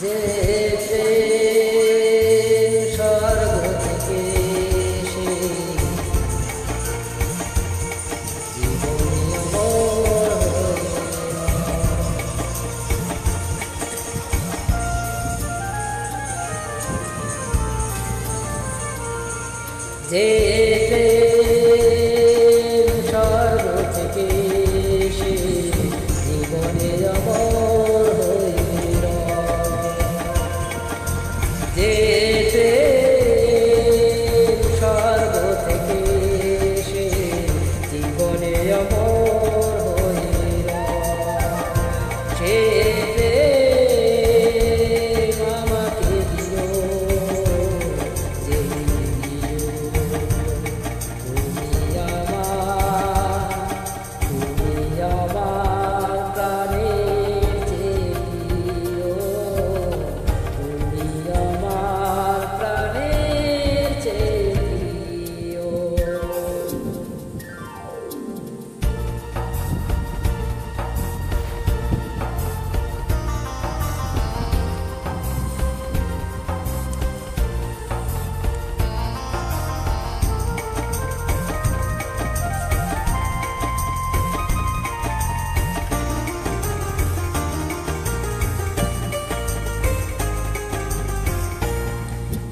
যে প্রেম স্বর্গ থেকে এসে জীবনে অমর যে প্রেম স্বর্গ থেকে এসে জীবনে অমর হইল যে প্রেম স্বর্গ থেকে এসে জীবনে অমর হইল সে প্রেম আমাকে দিল যে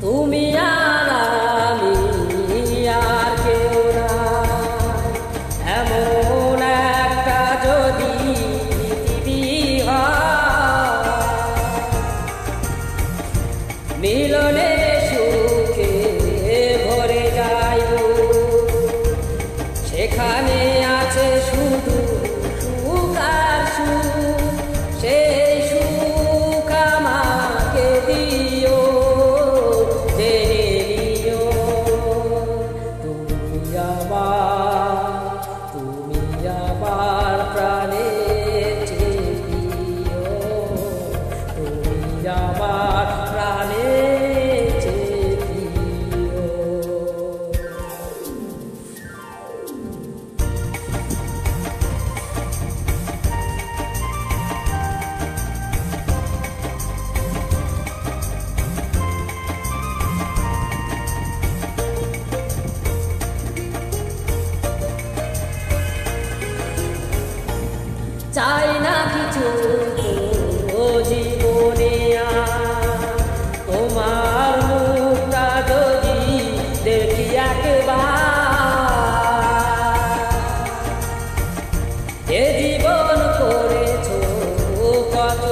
তুমি আর আমি আর কেউ না এমন একটা যদি পৃথিবী হয় মিলনে সুখে ভরে যাইব সেখানে আছে শুধু সুখ আর সুখ সেই সুখ আমাকে দিও তুমি আমার প্রাণের চেয়ে প্রিয় তুমি আমার প্রাণের চেয়ে প্রিয় চাই না কিছু জীবনে তোমার মুখটা যদি দেখি একবার এ জীবন করেছো কত